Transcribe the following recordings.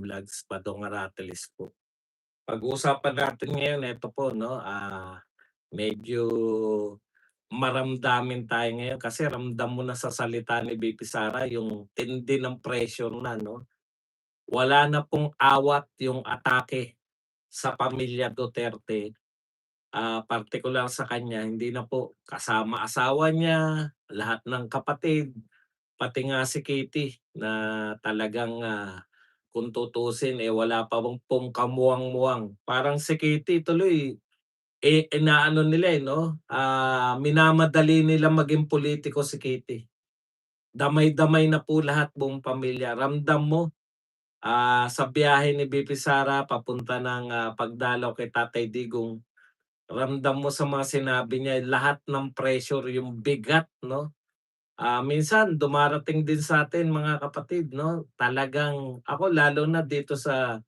Vlogs, Badong Aratelis po. Pag-uusapan natin ngayon eto po 'no, medyo maramdamin tayo ngayon kasi ramdam mo na sa salita ni VP Sara yung tindi ng pressure na 'no. Wala na pong awat yung atake sa pamilya Duterte, partikular sa kanya, hindi na po kasama asawa niya, lahat ng kapatid. Pati nga si Kitty na talagang, kung tutuusin, wala pa pong kamuwang-muwang. Parang si Kitty tuloy, inaano nila, 'no, minamadali nilang maging politiko si Kitty. Damay-damay na po lahat, buong pamilya. Ramdam mo, sa biyahe ni BP Sara papunta ng, pagdalaw kay Tatay Digong, ramdam mo sa mga sinabi niya lahat ng pressure, yung bigat, 'no? Minsan dumarating din sa'tin mga kapatid 'no, talagang ako lalo na dito sa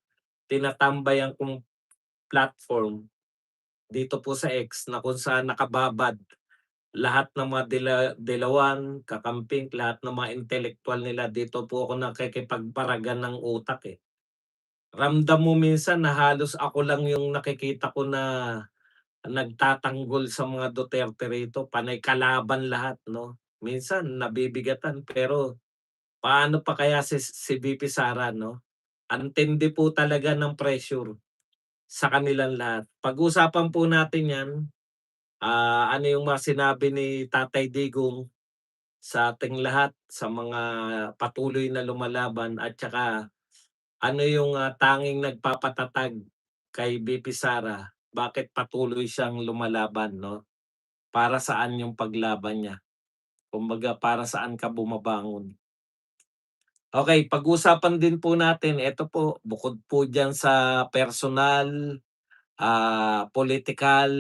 tinatambayan kong platform, dito po sa X na kung saan nakababad lahat ng mga dilawan, kakamping, lahat ng mga intelektuwal nila, dito po ako nakikipagparagan ng utak, eh. Ramdam mo minsan na halos ako lang yung nakikita ko na nagtatanggol sa mga Duterte rito, panay kalaban lahat 'no. Minsan nabibigatan pero paano pa kaya si VP Sara 'no? Ang tindi po talaga ng pressure sa kanilang lahat. Pag-usapan po natin 'yan, ano yung mga sinabi ni Tatay Digong sa ating lahat, sa mga patuloy na lumalaban at saka ano yung, tanging nagpapatatag kay VP Sara, bakit patuloy siyang lumalaban 'no? Para saan yung paglaban niya? Kumbaga para saan ka bumabangon? Okay, pag-usapan din po natin eto po, bukod po diyan sa personal, political,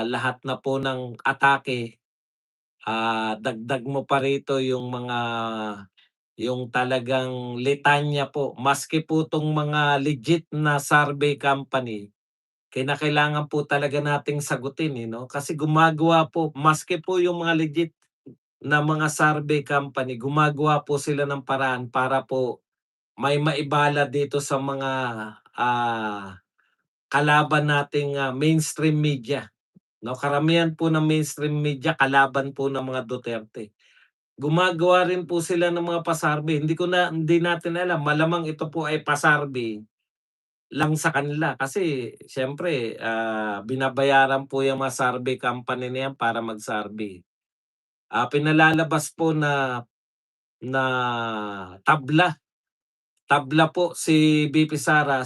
lahat na po ng atake, dagdag mo pa rito yung mga yung talagang litanya po. Maski po 'tong mga legit na survey company, kinakailangan po talaga nating sagutin, 'no? Kasi gumagawa po maski po yung mga legit na mga survey company, gumagawa po sila ng paraan para po may maibala dito sa mga, kalaban nating, mainstream media, 'no. Karamihan po ng mainstream media kalaban po ng mga Duterte. Gumagawa rin po sila ng mga pa-survey, hindi natin alam, malamang ito po ay pa-survey lang sa kanila kasi siyempre, binabayaran po yung mga survey company na yan para mag-survey. Pinalalabas po na na tabla tabla po si VP Sara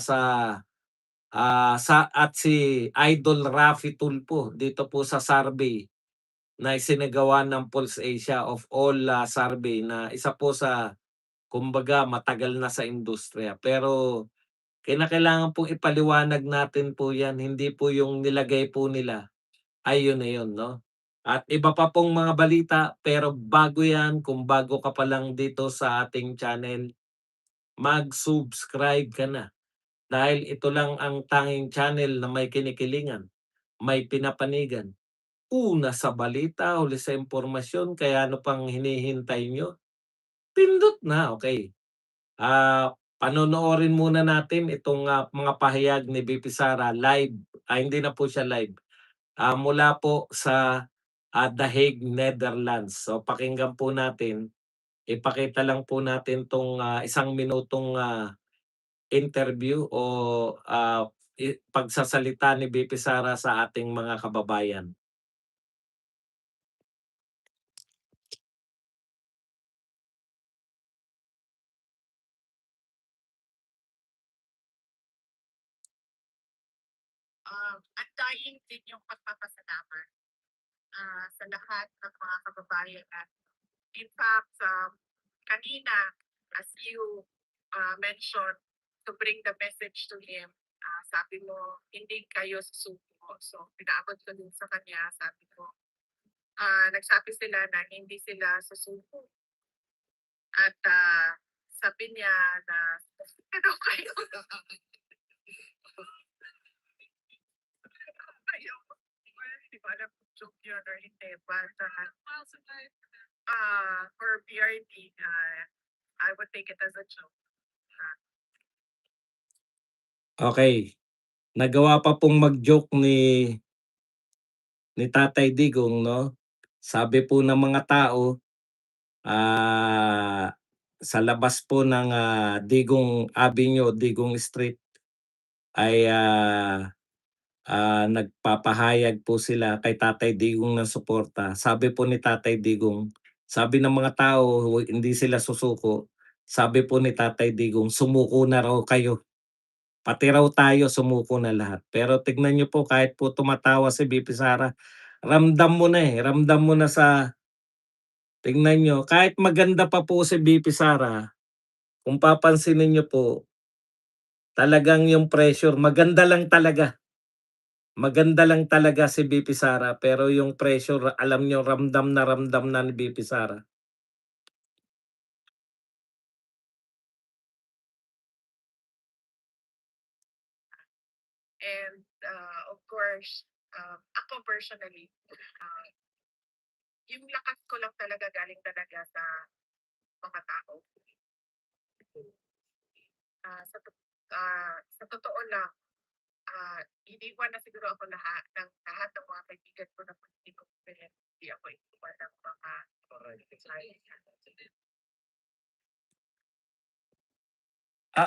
at si Idol Raffy Tulfo dito po sa survey na isinagawa ng Pulse Asia of all, survey na isa po sa kumbaga matagal na sa industriya. Pero kinakailangan pong ipaliwanag natin po 'yan, hindi po yung nilagay po nila ay yun na yun 'no. At iba pa pong mga balita, pero bago 'yan, kung bago ka pa lang dito sa ating channel, mag-subscribe ka na. Dahil ito lang ang tanging channel na may kinikilingan, may pinapanigan, una sa balita, huli sa impormasyon, kaya ano pang hinihintay niyo? Pindot na, okey. Panonoorin muna natin itong, mga pahayag ni VP Sara live, hindi na po siya live, mula po sa, The Hague, Netherlands. So pakinggan po natin, ipakita lang po natin 'tong, 1 minutong, interview o, pagsasalita ni VP Sara sa ating mga kababayan. Antayin din yung pagpapasalamat sa lahat ng mga kababayan at in fact, kanina, as you mentioned, to bring the message to him, sabi mo, hindi kayo susuko. So, pinaabot ko din sa kanya, sabi ko, nagsabi sila na hindi sila susuko. At sabi niya na, ano kayo? Kayo, hindi ko alam kung joke yun or hindi, but for BRD, I would take it as a joke. Okay, nagawa pa pong mag-joke ni Tatay Digong 'no, sabi po ng mga tao, ah, sa labas po ng, Digong Avenue, Digong Street ay, nagpapahayag po sila kay Tatay Digong ng suporta. Sabi po ni Tatay Digong, sabi ng mga tao hindi sila susuko, sabi po ni Tatay Digong, "Sumuko na raw kayo." Pati raw tayo sumuko na lahat. Pero tignan niyo po kahit po tumatawa si VP Sara, ramdam mo na, ramdam mo na sa tignan niyo kahit maganda pa po si VP Sara, kung papansinin niyo po, talagang yung pressure maganda lang talaga si VP Sara pero yung pressure alam niyo ramdam na ni VP Sara. And of course, ako personally, yung lakas ko lang talaga galing talaga sa mga tao. Sa totoo lang, iniwan na siguro ako lahat ng mga kaibigan ko na politiko, pero hindi ako iniwan ng mga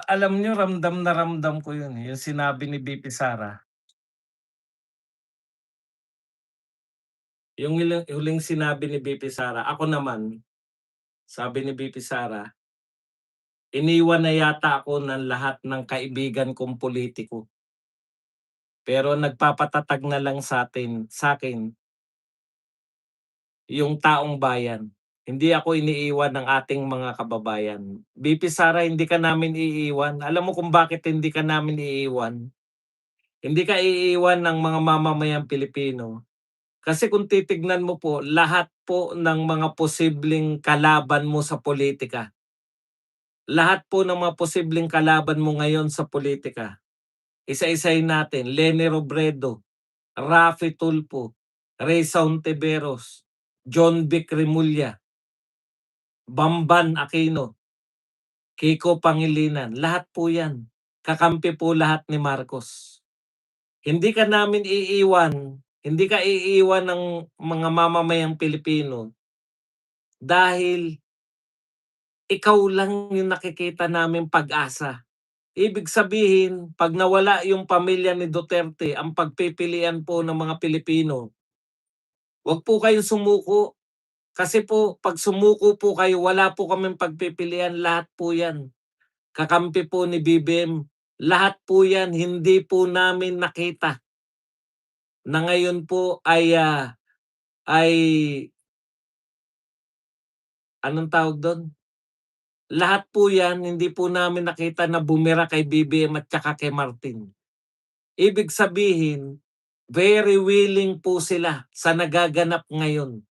Alam niyo ramdam na ramdam ko yun, yung sinabi ni VP Sara. Yung huling sinabi ni VP Sara, ako naman, sabi ni VP Sara, iniwan na yata ako ng lahat ng kaibigan kong politiko. Pero nagpapatatag na lang sa'kin yung taong bayan. Hindi ako iniiwan ng ating mga kababayan. VP Sara, hindi ka namin iiwan. Alam mo kung bakit hindi ka namin iiwan? Hindi ka iiwan ng mga mamamayang Pilipino. Kasi kung titignan mo po, lahat po ng mga posibleng kalaban mo sa politika, lahat po ng mga posibleng kalaban mo ngayon sa politika, isa-isahin natin, Leni Robredo, Raffy Tulfo, Reysa Hontiveros, John Vic Remulla, Bamban Aquino, Kiko Pangilinan, lahat po yan. Kakampi po lahat ni Marcos. Hindi ka namin iiwan, hindi ka iiwan ng mga mamamayang Pilipino dahil ikaw lang yung nakikita naming pag-asa. Ibig sabihin, 'pag nawala yung pamilya ni Duterte, ang pagpipilian po ng mga Pilipino, 'wag po kayong sumuko. Kasi po 'pag sumuko po kayo, wala po kaming pagpipilian, lahat po 'yan. Kakampi po ni BBM, lahat po 'yan hindi po namin nakita na ngayon po ay anong tawag dun? Lahat po 'yan hindi po namin nakita na bumira kay BBM at tsaka kay Martin. Ibig sabihin, very willing po sila sa nagaganap ngayon.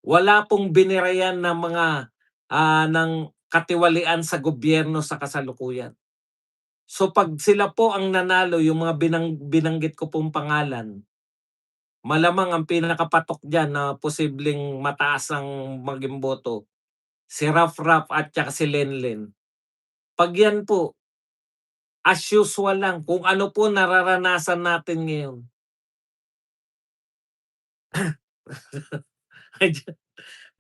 Wala pong binirayan ng mga, ng katiwalian sa gobyerno sa kasalukuyan. So 'pag sila po ang nanalo, yung mga binanggit ko pong pangalan, malamang ang pinakapatok diyan na posibleng mataas ang maging boto, si Raf at tsaka si Lenlen. 'Pag yan po, as usual lang kung ano po nararanasan natin ngayon. Medyo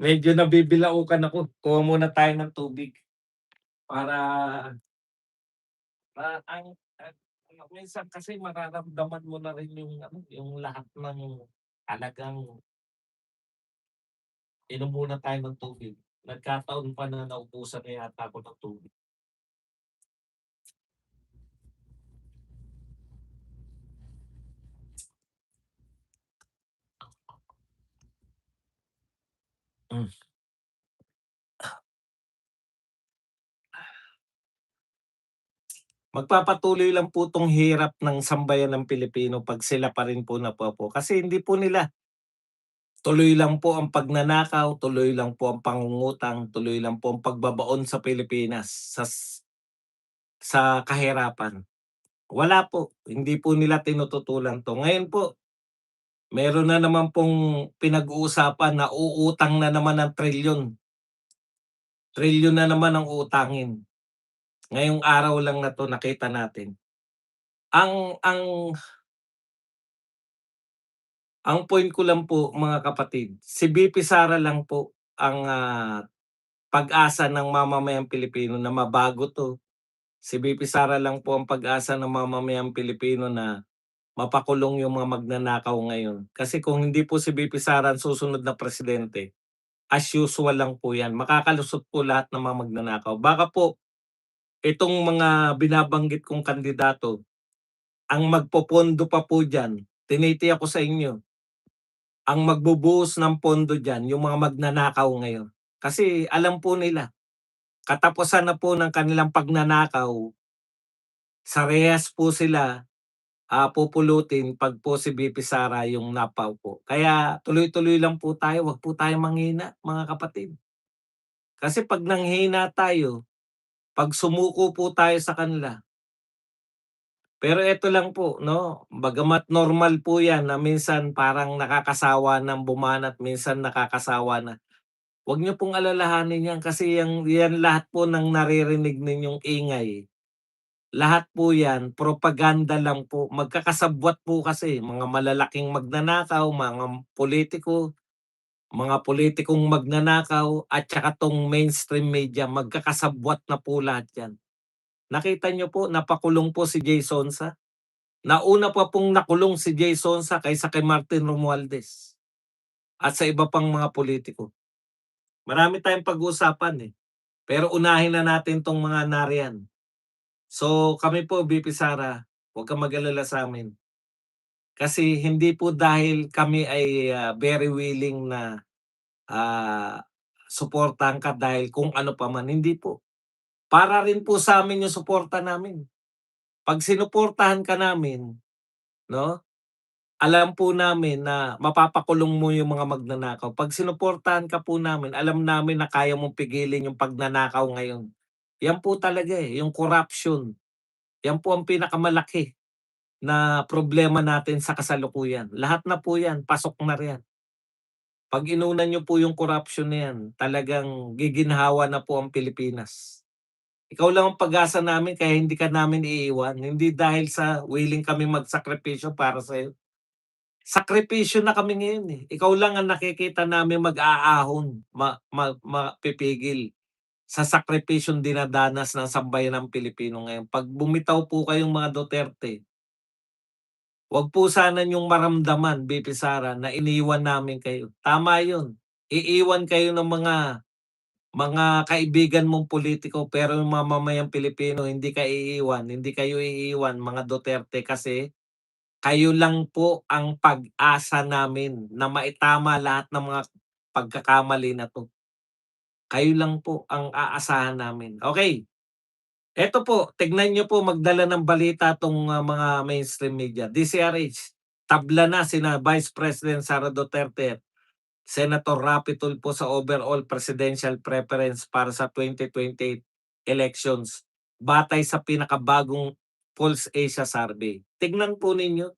medyo nabibilaukan ako. Kuha muna tayo ng tubig para, minsan kasi mararamdaman mo na rin yung ano, yung lahat ng talagang inom muna tayo ng tubig. Nagkataon pa na naubusan na yata ako ng tubig. Hmm. Magpapatuloy lang po 'tong hirap ng sambayan ng Pilipino 'pag sila pa rin po napupo kasi hindi po nila tuloy lang po ang pagnanakaw, tuloy lang po ang pangungutang, tuloy lang po ang pagbabaon sa Pilipinas sa kahirapan. Wala po, hindi po nila tinututulan 'to. Ngayon po, meron na naman pong pinag-uusapan na uutang na naman ng trilyon. Trilyon na naman ang uutangin. Ngayong araw lang na 'to nakita natin. ang ang point ko lang po mga kapatid, si VP Sara lang po ang, pag-asa ng mamamayang Pilipino na mabago 'to. Si VP Sara lang po ang pag-asa ng mamamayang Pilipino na mapakulong yung mga magnanakaw ngayon. Kasi kung hindi po si VP Sara ang susunod na presidente, as usual lang po 'yan, makakalusot po lahat ng mga magnanakaw. Baka po itong mga binabanggit kong kandidato, ang magpopondo pa po diyan, tinitiyak ko sa inyo, ang magbubuhos ng pondo diyan yung mga magnanakaw ngayon. Kasi alam po nila, katapusan na po ng kanilang pagnanakaw, sa rehas po sila, pupulutin 'pag po si VP Sara yung napaupo. Kaya tuloy-tuloy lang po tayo, 'wag po tayong manghina mga kapatid. Kasi 'pag nanghina tayo, 'pag sumuko po tayo sa kanila, pero eto lang po 'no, bagamat normal po 'yan na minsan parang nakakasawa ng bumanat, minsan nakakasawa na. Huwag niyo pong alalahanin 'yan kasi 'yan lahat po ng naririnig ninyong ingay, lahat po 'yan propaganda lang po. Magkakasabwat po kasi mga malalaking magnanakaw, mga pulitikong magnanakaw at saka 'tong mainstream media, magkakasabwat na po lahat 'yan. Nakita niyo po napakulong po si Jay Sonsa. Nauna pa pong nakulong si Jay Sonsa kaysa kay Martin Romualdez at sa iba pang mga pulitiko. Marami tayong pag-uusapan, eh, pero unahin na natin 'tong mga nariyan. So, kami po VP Sara, huwag kang mag-alala sa'min. Kasi hindi po dahil kami ay, very willing na, suportahan ka dahil kung ano pa man, hindi po. Para rin po sa'min yung suporta namin. 'Pag sinuportahan ka namin 'no, alam po namin na mapapakulong mo yung mga magnanakaw. 'Pag sinuportahan ka po namin, alam namin na kaya mong pigilin yung pagnanakaw ngayon. Yan po talaga, eh, yung corruption. Yan po ang pinakamalaki na problema natin sa kasalukuyan. Lahat na po yan, pasok na riyan. 'Pag inunan niyo po yung corruption na yan, talagang giginhawa na po ang Pilipinas. Ikaw lang ang pag-asa namin kaya hindi ka namin iiwan, hindi dahil sa willing kami magsakripisyo para sa'yo. Sakripisyo na kami ngayon, eh. Ikaw lang ang nakikita namin mag-aahon, mapipigil sa sakripisyong dinadanas ng sambayanang Pilipino ngayon. 'Pag bumitaw po kayong mga Duterte, 'wag po sana niyong maramdaman, VP Sara, na iniwan namin kayo. Tama 'yun, iiwan kayo ng mga kaibigan mong pulitiko, pero yung mamamayang Pilipino hindi kayo iiwan mga Duterte kasi kayo lang po ang pag-asa namin na maitama lahat ng mga pagkakamali na 'to. Kayo lang po ang aasahan namin. Okay, eto po, tignan niyo po magdala ng balita 'tong, mga mainstream media. DCRH, tabla na sina Vice President Sara Duterte at Senator Raffy Tulfo sa overall presidential preference para sa 2028 elections, batay sa pinakabagong Pulse Asia Survey. Tignan po ninyo.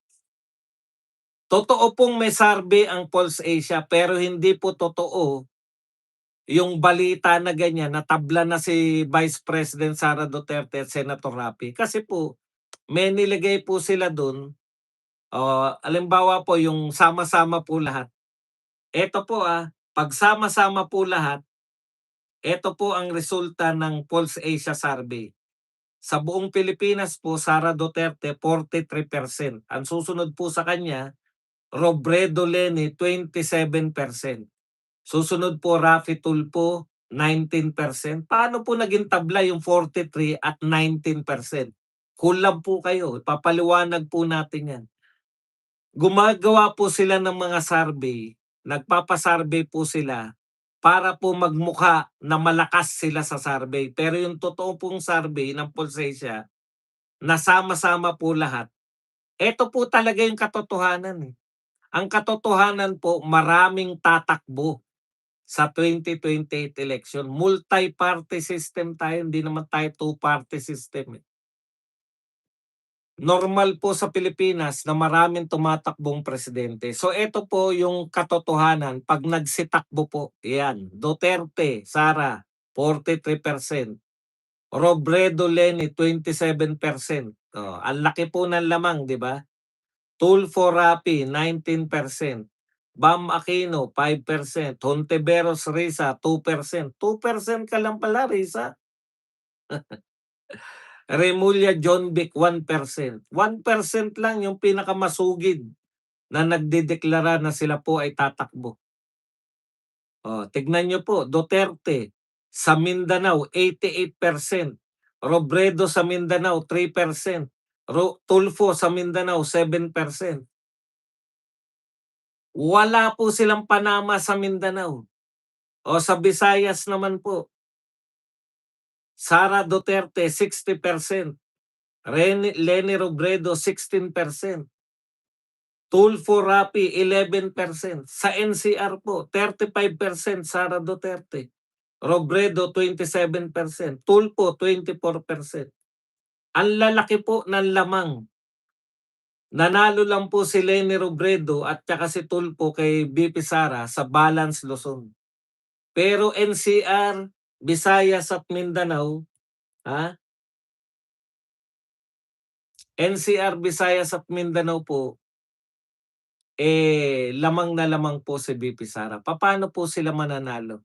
Totoo pong may survey ang Pulse Asia pero hindi po totoo yung balita na ganyan na tabla na si Vice President Sara Duterte at Senator Raffy. Kasi po may nilagay po sila dun, halimbawa po yung sama-sama po lahat. Eto po, 'pag sama-sama po lahat, eto po ang resulta ng Pulse Asia Survey. Sa buong Pilipinas po, Sara Duterte 43%. Ang susunod po sa kanya, Robredo Leni 27%. Susunod po Raffy Tulfo 19%. Paano po naging tabla yung 43 at 19%? Kulang po kayo, ipapaliwanag po natin 'yan. Gumagawa po sila ng mga survey, nagpapa-survey po sila para po magmukha na malakas sila sa survey. Pero yung totoo pong survey ng Pulsesya, na sama-sama po lahat, eto po talaga yung katotohanan, eh. Ang katotohanan po, maraming tatakbo sa 2028 election. Multi-party system tayo, hindi naman tayo two-party system, eh. Normal po sa Pilipinas na maraming tumatakbong presidente. So eto po yung katotohanan 'pag nagsitakbo po, 'yan, Duterte, Sara, 43%. Robredo Leni 27%. Oh, ang laki po ng lamang, 'di ba? Tulfo Rapi 19%. Bam Aquino 5%. Hontiveros Risa 2%. 2% ka lang pala, Risa. Remulla John Vic 1%. 1% lang yung pinakamasugid na nagdedeklara na sila po ay tatakbo. Oh, tignan niyo po, Duterte sa Mindanao 88%, Robredo sa Mindanao 3%, Tulfo sa Mindanao 7%. Wala po silang panama sa Mindanao. O sa Visayas naman po, Sara Duterte 60%, Leni Robredo 16%, Tulfo Rapi 11%. Sa NCR po, 35% Sara Duterte, Robredo 27%, Tulfo 24%. Ang lalaki po ng lamang. Nanalo lang po si Leni Robredo at saka si Tulfo kay BP Sara sa Balance Luzon. Pero NCR, Visayas at Mindanao, ha? NCR, Visayas at Mindanao po, lamang na lamang po si BP Sara. Paano po sila mananalo?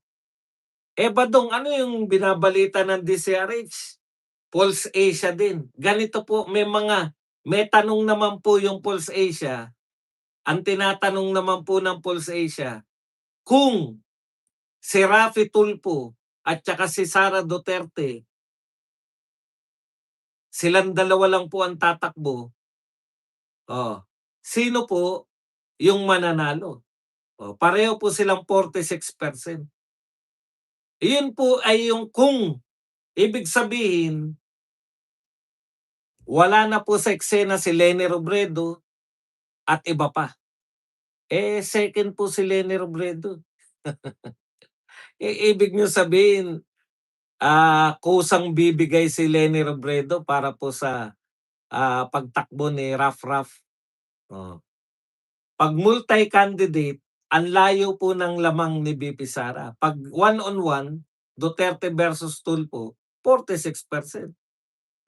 Badong, ano yung binabalita ng DCRH? Pulse Asia din. Ganito po, may tanong naman po yung Pulse Asia. Ang tinatanong naman po ng Pulse Asia, kung si Raffy Tulfo at saka si Sara Duterte, silang dalawa lang po ang tatakbo, sino po yung mananalo? Pareho po silang 46%. Iyon po ay yung kung. Ibig sabihin, wala na po sa eksena si Leni Robredo at iba pa. Second po si Leni Robredo. Ibig niyo sabihin, kusang bibigay si Leni Robredo para po sa pagtakbo ni Raff. Oh. Pag multi-candidate, ang layo po ng lamang ni BP Sara. Pag one-on-one, Duterte versus Tulfo, 46%.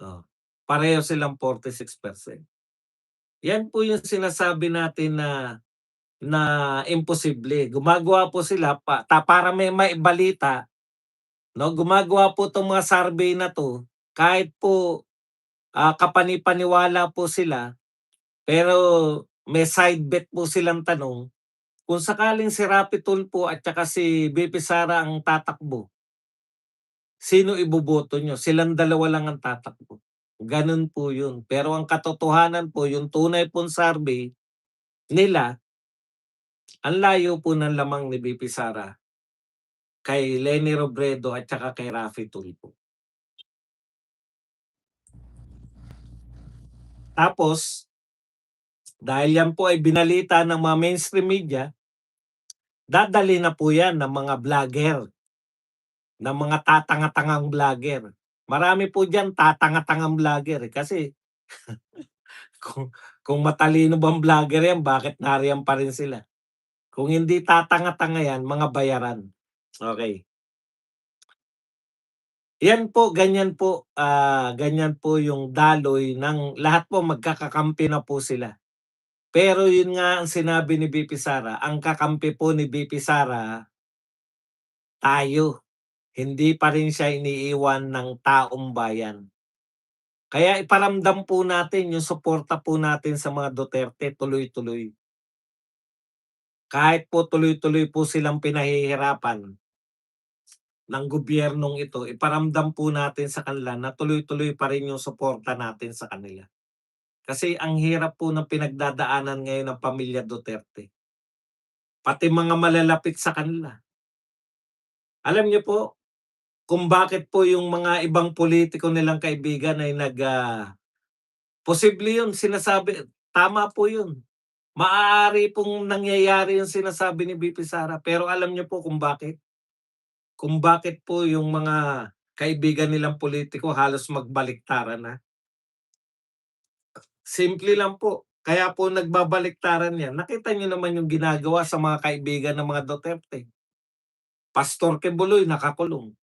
Oh. Pareho silang 46%. Yan po yung sinasabi natin na imposible. Gumagawa po sila para may maibalita, no? Gumagawa po 'tong mga survey na 'to kahit po kapani-paniwala po sila, pero may side bet po silang tanong. Kung sakaling si Raffy Tulfo at saka si BP Sara ang tatakbo, sino iboboto nyo? Silang dalawa lang ang tatakbo. Ganun po yun. Pero ang katotohanan po, yung tunay pong survey nila, ang layo po ng lamang ni BP Sara kay Leni Robredo at saka kay Raffy Tulfo. Tapos, dahil yan po ay binalita ng mga mainstream media, dadali na po yan ng mga vlogger, ng mga tatanga-tangang vlogger. Marami po dyan tatanga-tangang vlogger kasi kung matalino bang vlogger yan, bakit nariyan pa rin sila? Kung hindi tatanga-tanga yan, mga bayaran. Okay. Yan po, ganyan po yung daloy ng lahat po magkakakampi na po sila. Pero yun nga ang sinabi ni BP Sara, ang kakampi po ni BP Sara, tayo. Hindi pa rin siya iniiwan ng taong bayan. Kaya iparamdam po natin yung suporta po natin sa mga Duterte tuloy-tuloy. Kahit po tuloy-tuloy po silang pinahihirapan ng gobyernong ito, iparamdam po natin sa kanila na tuloy-tuloy pa rin yung suporta natin sa kanila. Kasi ang hirap po ng pinagdadaanan ngayon ng pamilya Duterte. Pati mga malalapit sa kanila. Alam niyo po kung bakit po yung mga ibang politiko nilang kaibigan ay posible yun, sinasabi, tama po yun. Maaari pong nangyayari yung sinasabi ni BP Sara, pero alam niyo po kung bakit? Kung bakit po yung mga kaibigan nilang politiko halos magbaliktaran na? Simple lang po. Kaya po nagbabaliktaran yan. Nakita niyo naman yung ginagawa sa mga kaibigan ng mga Duterte. Pastor Quebuloy nakakulong.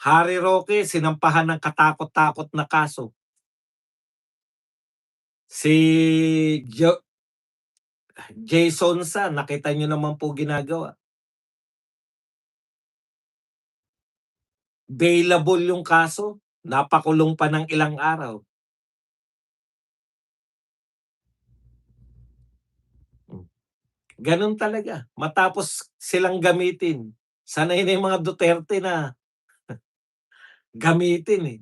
Harry Roque sinampahan ng katakot-takot na kaso. Si Jason Sa, nakita niyo naman po ginagawa. Bailable yung kaso, napakulong pa ng ilang araw. Gano'n talaga, matapos silang gamitin. Sanay na yung mga Duterte na gamitin, eh.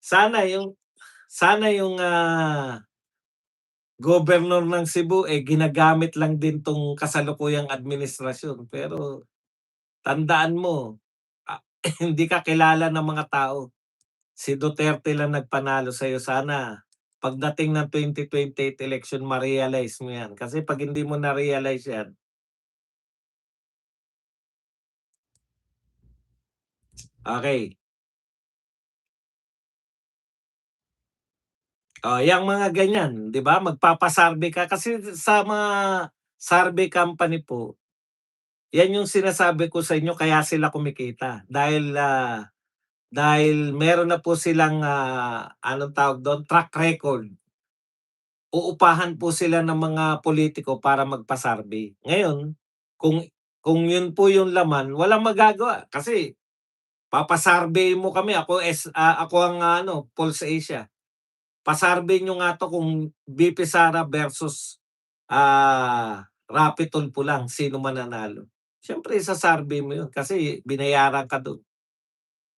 Sana yung, gobernador ng Cebu, ginagamit lang din 'tong kasalukuyang administrasyon. Pero tandaan mo, hindi ka kilala ng mga tao. Si Duterte lang nagpanalo sa'yo. Sana pagdating ng 2028 election ma-realize mo 'yan. Kasi 'pag hindi mo na-realize 'yan, okey. Yang mga ganyan, 'di ba, magpapa-survey ka kasi sa mga survey company po, 'yan yung sinasabi ko sa inyo kaya sila kumikita dahil meron na po silang, anong tawag dun, track record. Uupahan po sila ng mga politiko para magpa-survey. Ngayon, kung kung yun po yung laman, walang magagawa kasi papa-survey mo kami, ako ang Pulse Asia. Pa-survey niyo nga 'to kung VP Sara versus, Rapi Tulfo lang, sino mananalo? Siyempre isa-survey mo yun kasi binayaran ka dun.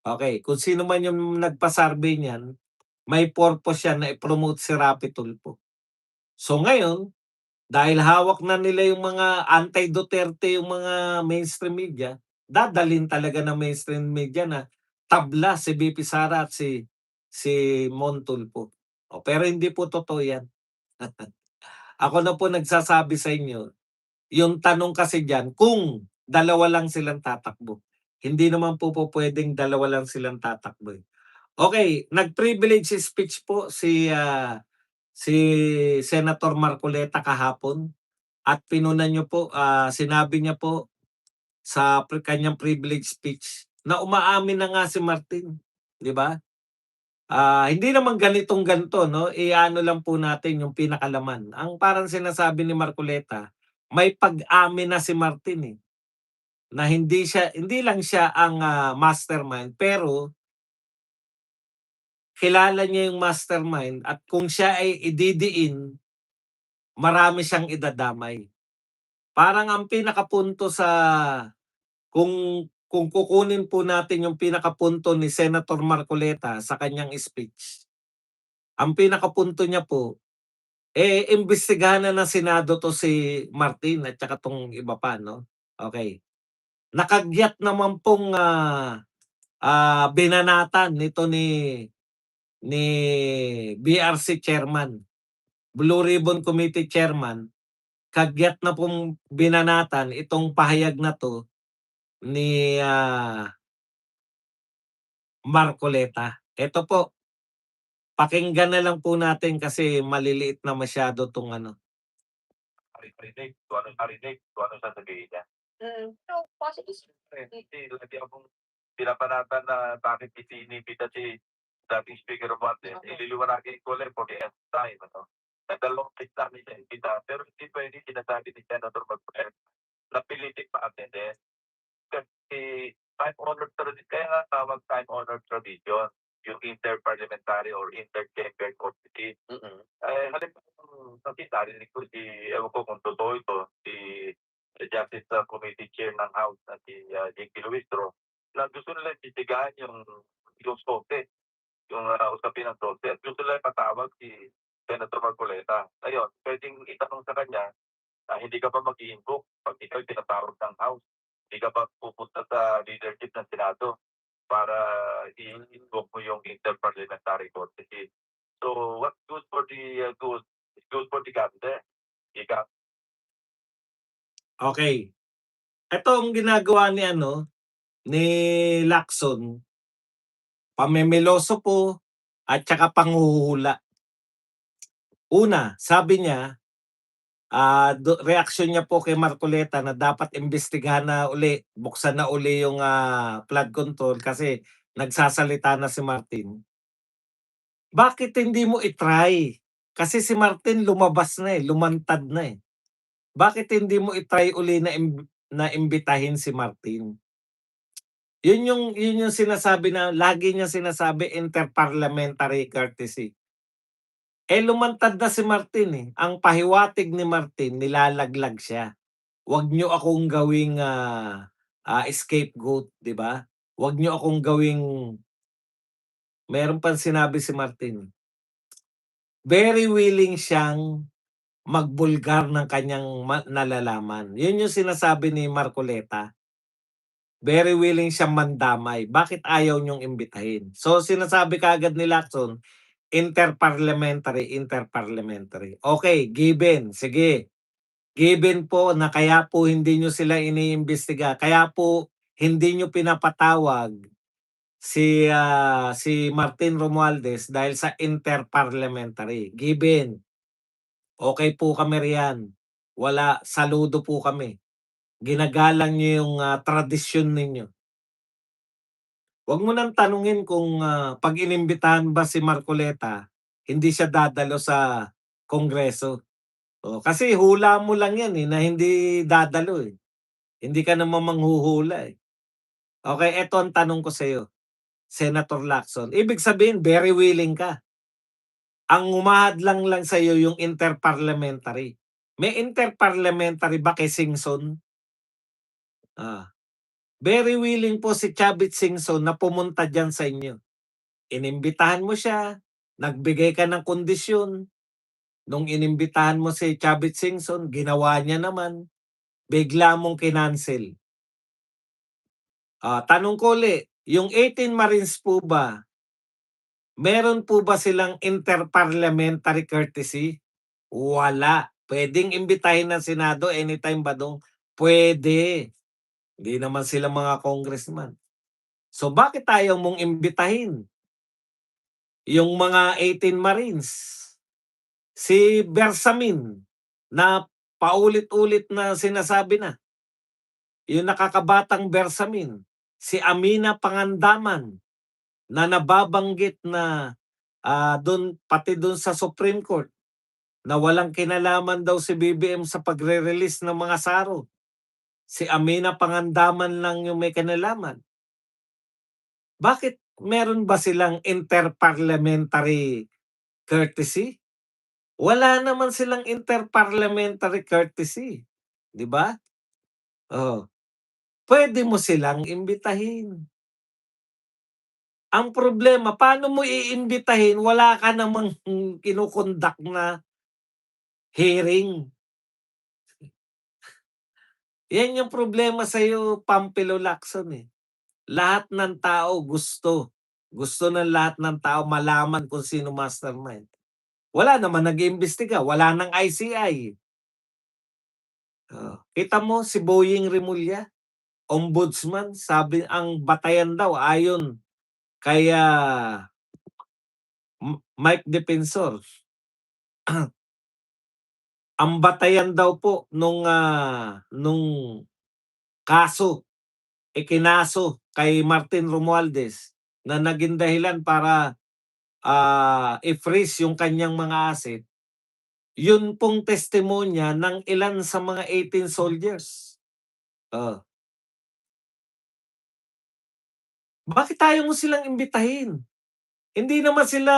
Okey, kung sino man yung nagpa-survey niyan, may purpose yan na i-promote si Rapi Tulfo. So ngayon, dahil hawak na nila yung mga anti-Duterte yung mga mainstream media, dadalhin talaga ng mainstream media na tabla si VP Sara at si Mon Tulfo. Pero hindi po totoo yan. Ako na po nagsasabi sa inyo, yung tanong kasi diyan kung dalawa lang silang tatakbo. Hindi naman po pupuwedeng dalawa lang silang tatakbo, eh. Okey, nag-privilege speech po si Senator Marcoleta kahapon at pinuna niyo po, sinabi niya po sa kanyang privilege speech na umaamin na nga si Martin, 'di ba? Hindi naman ganitong-ganito 'no, i-ano lang po natin yung pinakalaman. Ang parang sinasabi ni Marcoleta, may pag-amin na si Martin, eh, na hindi lang siya ang, mastermind pero kilala niya yung mastermind at kung siya ay ididiin, marami siyang idadamay. Parang ang pinakapunto sa kung kukunin po natin yung pinakapunto ni Senator Marcoleta sa kanyang speech, ang pinakapunto niya po, imbestigahan na ng Senado 'to si Martin at saka 'tong iba pa 'no, okey. Nakagyat naman pong, binanatan nito ni BRC Chairman, Blue Ribbon Committee Chairman, kagyat na pong binanatan itong pahayag na 'to ni, Marcoleta. Eto po, pakinggan na lang po natin kasi maliliit na masyado 'tong ano. Kung anong sasabihin niya. So, positive. Hindi, lagi akong pinapanatan na bakit isinipita si dating Speaker of Martin. Ililiwanagin ko lang for the nth time. Nagdalawang tweet namin siya imbita, pero hindi pwede sinasabi ni Senator Marcoleta na pilitin pa-attend. Kasi time-honored tradition, kaya nga tawag time-honored tradition, yung interparliamentary or interchamber committee. Halimbawa, kasi narinig ko ewan ko kung totoo ito, si Justice Committee Chair ng House na si J.P. Luistro, na gusto nila titigahan yung SOTE, yung usapin ng SOTE, at gusto nila patawag si Senator Marcoleta. Ayun, pwedeng itanong sa kanya, hindi ka pa mag-i-invoke pag ikaw tinatawag ng House. Hindi ka pa pupunta sa leadership ng Senado para i-invoke mo yung interparliamentary committee. So what's good for the good is good for the gander. Ika. Okey, eto ang ginagawa ni Lacson, pamemeloso po at saka panghuhula. Una, sabi niya, reaksyon niya po kay Marcoleta na dapat imbestigahan na uli, buksan na uli yung, flood control kasi nagsasalita na si Martin. Bakit hindi mo i-try? Kasi si Martin lumabas na, lumantad na, eh. Bakit hindi mo i-try uli na imbitahin si Martin? Yun yung sinasabi na lagi niyang sinasabi, interparliamentary courtesy. Lumantad na si Martin, eh. Ang pahiwatig ni Martin, nilalaglag siya. "Wag niyo akong gawing, scapegoat," 'di ba? "Wag niyo akong gawing" meron pang sinabi si Martin, very willing siyang magbulgar ng kanyang nalalaman. Yun yung sinasabi ni Marcoleta. Very willing siyang mandamay. Bakit ayaw niyong imbitahin? So, sinasabi kaagad ni Lacson, interparliamentary. Okay, given. Sige. Given po na kaya po hindi niyo sila iniimbestiga, kaya po hindi niyo pinapatawag si Martin Romualdez dahil sa interparliamentary. Given. Okay po kami riyan. Saludo po kami. Ginagalang niyo yung, tradisyon ninyo. Wag mo nang tanungin kung, 'pag inimbitahan ba si Marcoleta, hindi siya dadalo sa Kongreso. Kasi hula mo lang 'yan, na hindi dadalo, eh. Hindi ka naman manghuhula, eh. Okay, eto ang tanong ko sa'yo, Senator Lacson. Ibig sabihin very willing ka. Ang humahadlang lang sa'yo yung interparliamentary. May interparliamentary ba kay Singson? Very willing po si Chavit Singson na pumunta diyan sa inyo. Inimbitahan mo siya, nagbigay ka ng kondisyon. Nung inimbitahan mo si Chavit Singson, ginawa niya naman, bigla mong kinancel. Tanong ko uli, yung 18 Marines po ba, meron po ba silang interparliamentary courtesy? Wala. Pwedeng imbitahin ng Senado anytime ba dong? Pwede. Hindi naman sila mga congressman. So bakit ayaw mong imbitahin yung mga 18 Marines? Si Bersamin na paulit-ulit na sinasabi na, yung nakakabatang Bersamin, si Amina Pangandaman na nababanggit na pati dun sa Supreme Court na walang kinalaman daw si BBM sa pagre-release ng mga saro. Si Amina Pangandaman lang yung may kinalaman. Bakit meron ba silang interparliamentary courtesy? Wala naman silang interparliamentary courtesy, 'di ba? Pwede mo silang imbitahin. Ang problema, paano mo iimbitahin wala ka namang kino-conduct na hearing? Yan yung problema sa'yo, Pampilo Lacson, eh. Lahat ng tao gusto ng lahat ng tao malaman kung sino mastermind. Wala naman nag-iimbestiga, wala ng ICI. Kita mo si Boying Rimulya, ombudsman, sabi ang batayan daw ayon kay Mike Defensor. Ang batayan daw po nung kaso, ikinaso kay Martin Romualdez na naging dahilan para i-freeze yung kanyang mga asset, yun pong testimonya ng ilan sa mga 18 soldiers. Bakit ayaw mo silang imbitahin? Hindi naman sila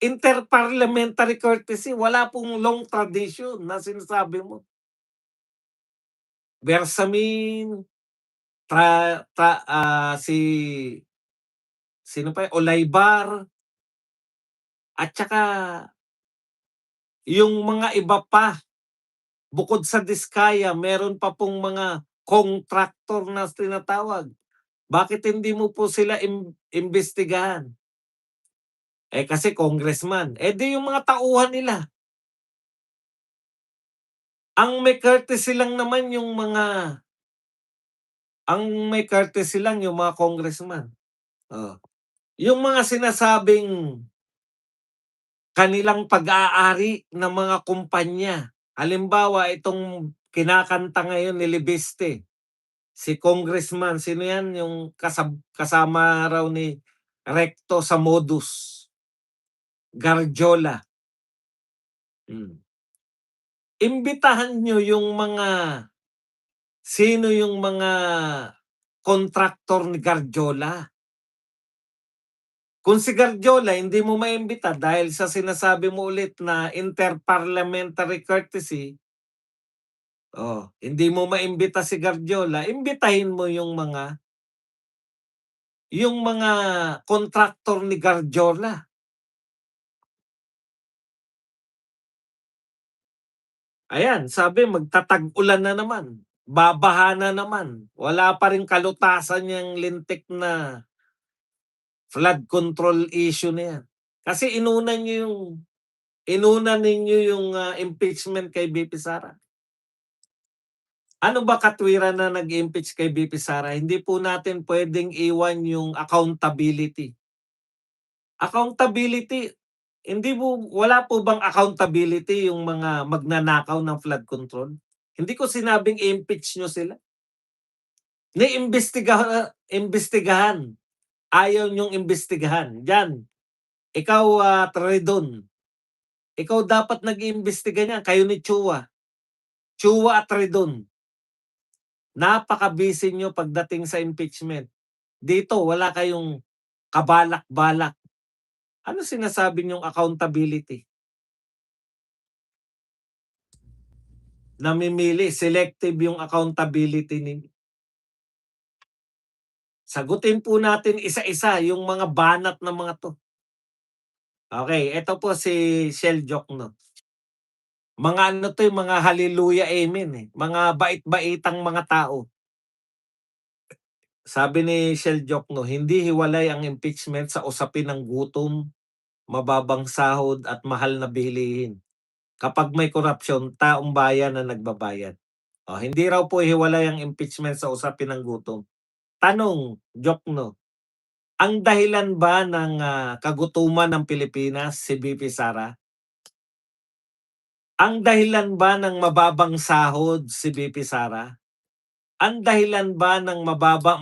interparliamentary courtesy, wala pong long tradition na sinasabi mo. Bersamin, sino pa, Olaybar, at saka yung mga iba pa, bukod sa Diskaya, meron pa pong mga contractor na tinatawag. Bakit hindi mo po sila imbestigahan? Kasi congressman. Di yung mga tauhan nila. Ang may courtesy lang naman yung mga congressman. Yung mga sinasabing kanilang pag-aari ng mga kumpanya Halimbawa, itong kinakanta ngayon ni Libiste, si Congressman, sino yan? Yung kasama raw ni Recto sa Modus, Garjola. Imbitahan nyo yung sino yung mga kontraktor ni Garjola. Kung si Garjola hindi mo maimbita dahil sa sinasabi mo ulit na interparliamentary courtesy, hindi mo maimbita si Garjola, imbitahin mo yung mga kontraktor ni Garjola. Ayan, sabi magtatag-ulan na naman, babaha na naman, wala pa ring kalutasan yung lintik na flood control issue na yan. Kasi inuna ninyo yung impeachment kay BP Sara. Ano ba katwiran na nag-impeach kay BP Sara? Hindi po natin pwedeng iwan yung accountability. Accountability, wala po bang accountability yung mga magnanakaw ng flood control? Hindi ko sinabing i-impeach nyo sila. Imbestigahan. Ayaw nyong imbestigahan. Diyan, ikaw, Tredon, ikaw dapat nag-iimbestiga niyan, kayo ni Chua. Chua at Tredon. Napaka-busy nyo pagdating sa impeachment. Dito, wala kayong kabalak-balak. Ano sinasabi nyong accountability? Namimili, selective yung accountability ninyo. Sagutin po natin isa-isa yung mga banat na mga to. Okay, ito po si Shell Jokno. Mga ano to, yung mga hallelujah, amen. Mga bait-baitang mga tao. Sabi ni Shell Jokno, hindi hiwalay ang impeachment sa usapin ng gutom, mababang sahod at mahal na bilihin. Kapag may korupsyon, taong bayan na nagbabayad. Hindi raw po hiwalay ang impeachment sa usapin ng gutom. Tanong, Jokno, ang dahilan ba ng kagutuman ng Pilipinas si BP Sara? Ang dahilan ba ng mababang sahod si BP Sara? Ang dahilan ba ng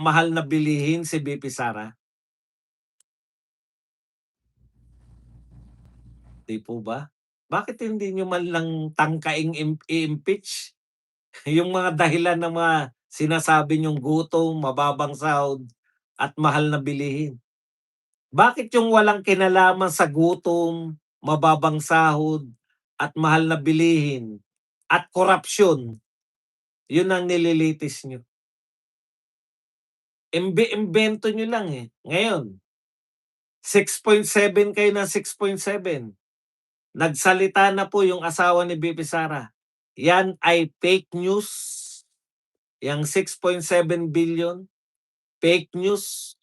mahal na bilihin si BP Sara? Di po ba? Bakit hindi nyo man lang tangkaing i-impeach yung mga dahilan ng mga sinasabi nyong gutom, mababang sahod, at mahal na bilihin? Bakit yung walang kinalaman sa gutom, mababang sahod, at mahal na bilihin, at korupsyon, yun ang nililitis nyo? Imbento nyo lang eh. Ngayon, 6.7 kayo ng 6.7. Nagsalita na po yung asawa ni BP Sara. Yan ay fake news. Yang 6.7 billion, fake news,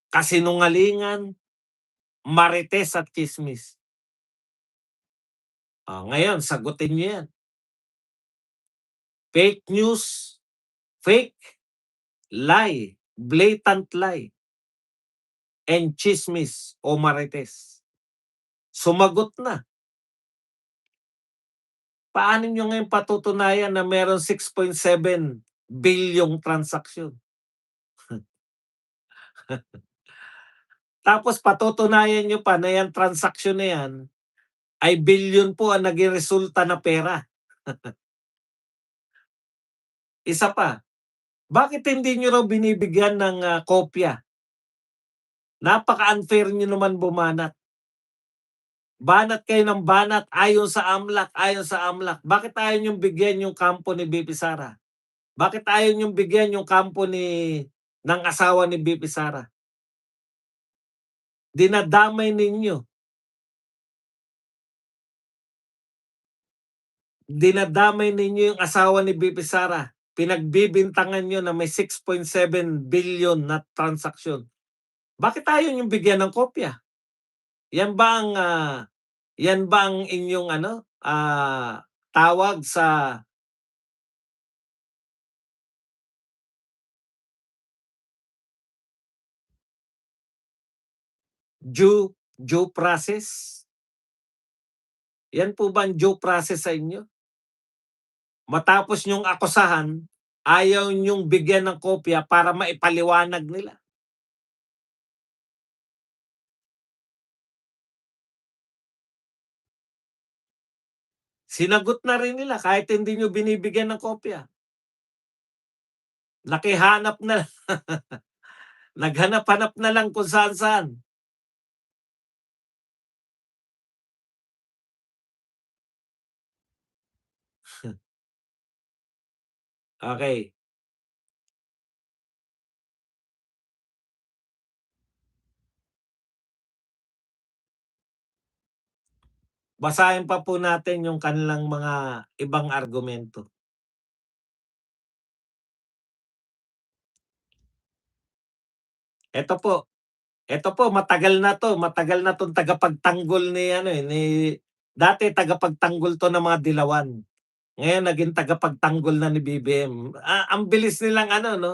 kasinungalingan, marites at chismis. Ngayon, sagutin niyo yan. Fake news, fake, lie, blatant lie, and chismis o marites. Sumagot na. Paano nyo ngayon patutunayan na meron 6.7 billion transaksyon? Tapos patutunayan nyo pa na yung transaksyon na yan ay billion po ang naging resulta na pera. Isa pa, bakit hindi nyo raw binibigyan ng kopya? Napaka-unfair nyo naman bumanat. Banat kayo ng banat ayon sa AMLAC, ayon sa AMLAC. Bakit ayaw nyo bigyan yung kampo ni BP Sara? Bakit ayaw nyo bigyan yung kampo ng asawa ni BP Sara? Dinadamay ninyo. Dinadamay ninyo yung asawa ni BP Sara. Pinagbibintangan nyo na may 6.7 billion na transaksyon. Bakit ayaw nyo bigyan ng kopya? Yan ba ang inyong tawag sa due process? Yan po ba ang due process sa inyo? Matapos niyong akusahan, ayaw niyong bigyan ng kopya para maipaliwanag nila. Sinagot na rin nila kahit hindi niyo binibigyan ng kopya. Nakihanap na naghanap-hanap na lang kung saan-saan. Okay. Basahin pa po natin yung kanilang mga ibang argumento. Ito po matagal na 'tong tagapagtanggol ni ano, ni dati tagapagtanggol 'to ng mga dilawan. Ngayon naging tagapagtanggol na ni BBM. Ang bilis nilang ano 'no,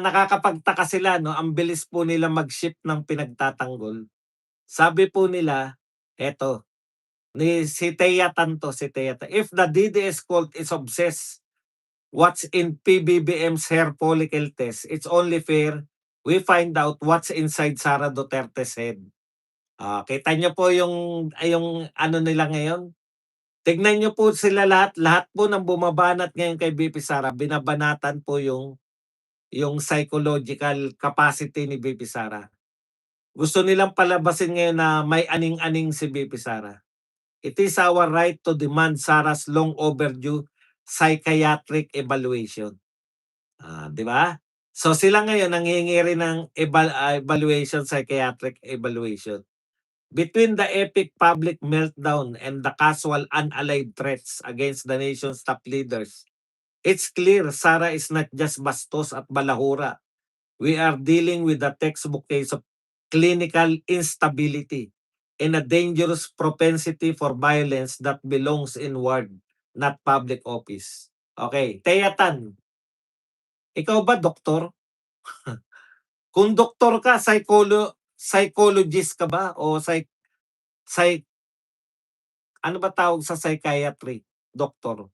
nakakapagtaka sila 'no, ang bilis po nila mag-shift ng pinagtatanggol. Sabi po nila, eto, si Tea Tanto, "If the DDS cult is obsessed what's in PBBM's hair follicle test, it's only fair we find out what's inside Sara Duterte's head." Kita niyo po yung ano nila ngayon? Tignan niyo po sila lahat po ng bumabanat ngayon kay VP Sara, binabanatan po yung psychological capacity ni VP Sara. Gusto nilang palabasin ngayon na may aning-aning si VP Sara. It is our right to demand Sara's long overdue psychiatric evaluation. Di ba? So sila ngayon nanghihingi rin ng evaluation, psychiatric evaluation. Between the epic public meltdown and the casual unallied threats against the nation's top leaders, it's clear Sara is not just bastos at balahura. We are dealing with a textbook case of clinical instability and a dangerous propensity for violence that belongs in ward, not public office. Okay, Tea Tan, ikaw ba doktor? Kung doktor ka, psychologist ka ba o ano ba tawag sa psychiatry? Doktor.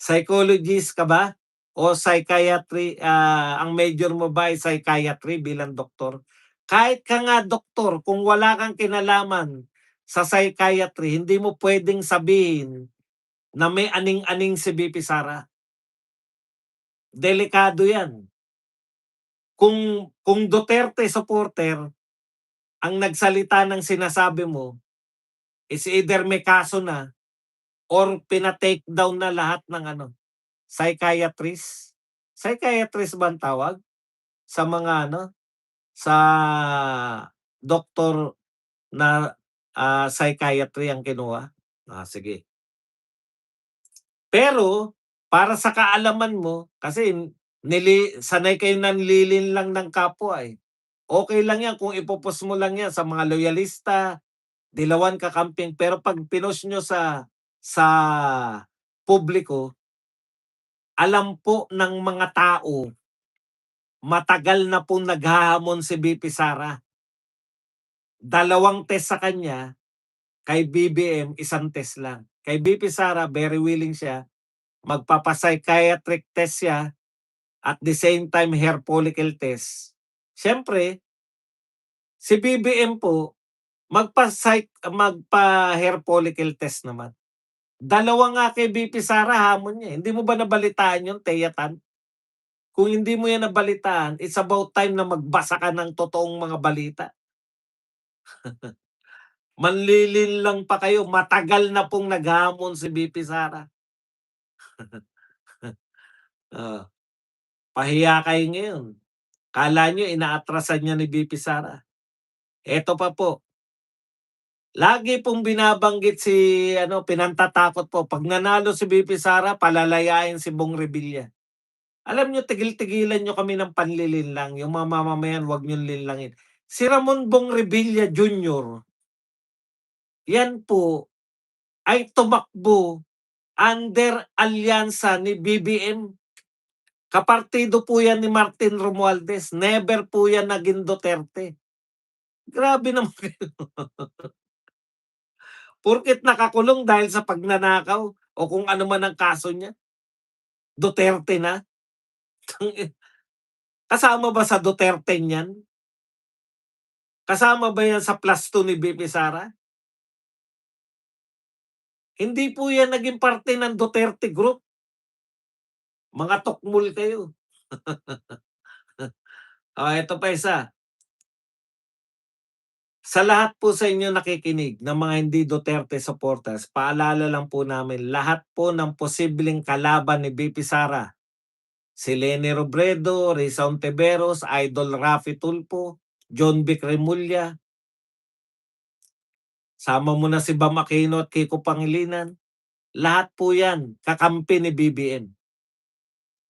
Psychologist ka ba? O psychiatry, ang major mo ba ay psychiatry bilang doktor? Kahit ka nga doktor, kung wala kang kinalaman sa psychiatry, hindi mo pwedeng sabihin na may aning-aning si VP Sara. Delikado yan. Kung Duterte supporter ang nagsalita ng sinasabi mo, is either may kaso na or pina-take down na lahat ng ano, psychiatrist. Psychiatrist ba ang tawag? Sa mga ano, sa doktor na psychiatry ang kinuha? Sige. Pero para sa kaalaman mo, kasi sanay kayo nanlilin lang ng kapwa eh. Okay lang yan kung ipopos mo lang yan sa mga loyalista, dilawan kakamping, pero pag pinost nyo sa publiko, alam po ng mga tao, matagal na pong naghahamon si VP Sara. 2 test sa kanya, kay BBM 1 test lang. Kay VP Sara, very willing siya, magpapa-psychiatric test siya, at the same time hair follicle test. Siyempre, si BBM po, magpa-hair follicle test naman. 2 nga kay VP Sara hamon niya. Hindi mo ba nabalitaan yun, Tea Tan? Kung hindi mo yan nabalitaan, it's about time na magbasa ka ng totoong mga balita. Manlilin lang pa kayo, matagal na pong naghamon si VP Sara. Pahiya kayo ngayon. Kala nyo inaatrasan niya ni VP Sara. Eto pa po. Lagi pong binabanggit pinantatakot po. Pag nanalo si VP Sara, palalayain si Bong Revilla. Alam nyo, tigil-tigilan nyo kami ng panlilinlang. Yung mga mamamayan, huwag nyo linlangin. Si Ramon Bong Revilla Jr., yan po ay tumakbo under alyansa ni BBM. Kapartido po yan ni Martin Romualdez. Never po yan naging Duterte. Grabe naman. Porket nakakulong dahil sa pagnanakaw o kung ano man ang kaso niya, Duterte na. Kasama ba sa Duterte niyan? Kasama ba yan sa plus 2 ni VP Sara? Hindi po yan naging parte ng Duterte Group. Mga tukmul kayo. Ito pa isa. Sa lahat po sa inyo nakikinig na mga hindi Duterte supporters, paalala lang po namin lahat po ng posibleng kalaban ni VP Sara. Si Leni Robredo, Risa Ontiveros, Idol Raffy Tulfo, John Vic Remulla. Sama mo na si Bam Aquino at Kiko Pangilinan. Lahat po yan kakampi ni BBM.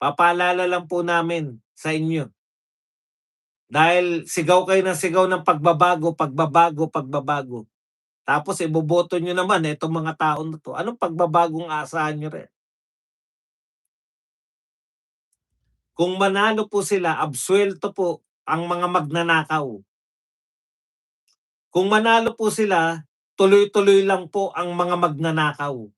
Papaalala lang po namin sa inyo. Dahil sigaw kayo ng sigaw ng pagbabago, pagbabago, pagbabago. Tapos iboboto nyo naman itong mga taon na to. Anong pagbabagong aasahan nyo rin? Kung manalo po sila, absuelto po ang mga magnanakaw. Kung manalo po sila, tuloy-tuloy lang po ang mga magnanakaw.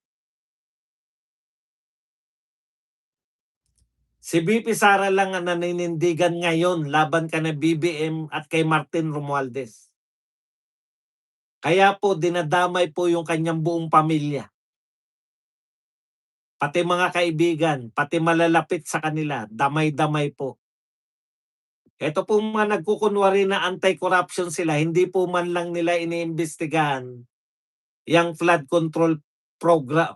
Si VP Sara lang ang naninindigan ngayon laban kay BBM at kay Martin Romualdez. Kaya po dinadamay po yung kanyang buong pamilya. Pati mga kaibigan, pati malalapit sa kanila, damay-damay po. Ito po mga nagkukunwari na anti-corruption sila, hindi po man lang nila iniimbestigahan yung flood control program,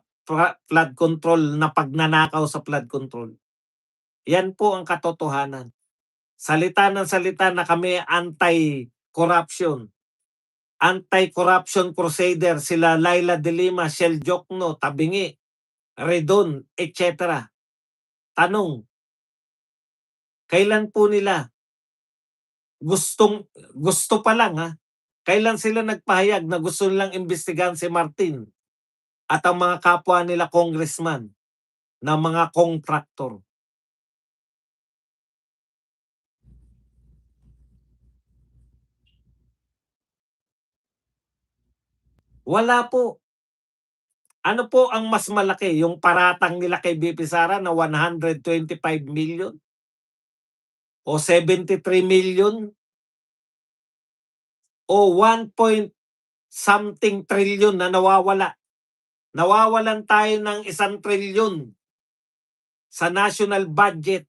flood control na pagnanakaw sa flood control. Yan po ang katotohanan. Salita ng salita na kami anti-corruption. Anti-corruption crusader sila Laila de Lima, Shell Jokno, Tabingi, Redon, etc. Tanong, kailan po nila gusto pa lang kailan sila nagpahayag na gusto nilang imbestigahan si Martin at ang mga kapwa nila congressman na mga contractor? Wala po. Ano po ang mas malaki? Yung paratang nila kay VP Sara na 125 million? O 73 million? O 1 point something trillion na nawawala? Nawawalan tayo ng 1 trillion sa national budget.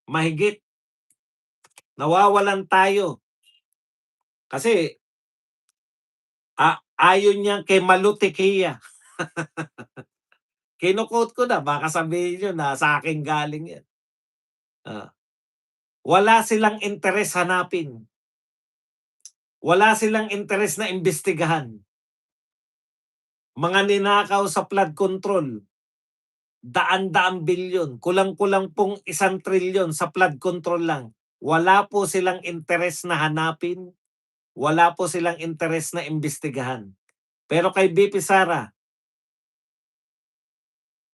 Mahigit. Nawawalan tayo. Kasi ayon niya kay Malutikia. Kinukot ko na, baka sabihin nyo na sa akin galing yan. Wala silang interes hanapin. Wala silang interes na imbestigahan. Mga ninakaw sa flood control, daan-daang bilyon, kulang-kulang pong 1 trilyon sa flood control lang. Wala po silang interes na hanapin. Wala po silang interes na imbestigahan. Pero kay VP Sara,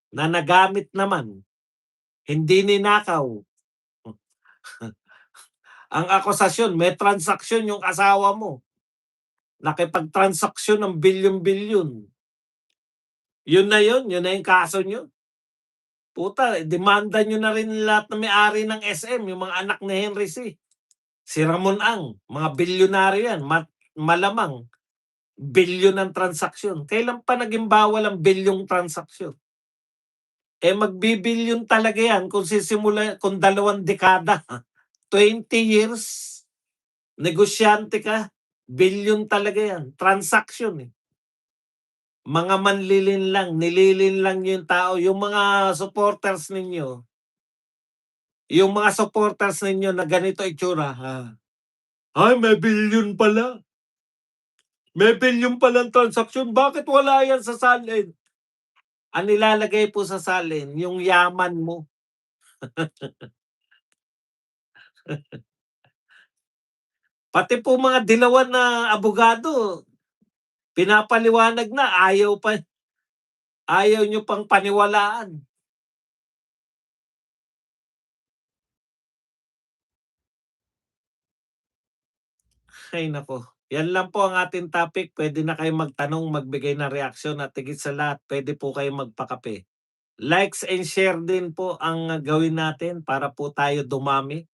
na nagamit naman, hindi ninakaw. Ang akusasyon, may transaksyon yung asawa mo. Nakipag-transaksyon ng bilyon-bilyon. Yun na yung kaso nyo. Puta, demanda nyo na rin lahat na may-ari ng SM, yung mga anak ni Henry C. Si Ramon Ang, mga bilyonaryo yan, malamang bilyon ng transaksyon. Kailan pa naging bawal ang bilyong transaksyon? Magbibilyon talaga yan kung sisimula, kung 2 dekada, 20 years, negosyante ka, bilyon talaga yan. Transaction Mga manlilin lang, nililin lang yung tao. Yung mga supporters ninyo, na ganito itsura, ay, may bilyon pala. May bilyon palang transaksyon. Bakit wala yan sa salin? Ang nilalagay po sa salin, yung yaman mo. Pati po mga dilawan na abogado, pinapaliwanag na, ayaw nyo pang paniwalaan. Ay nako. Yan lang po ang ating topic. Pwede na kayong magtanong, magbigay ng reaksyon at higit sa lahat, pwede po kayong magpakape. Likes and share din po ang gawin natin para po tayo dumami.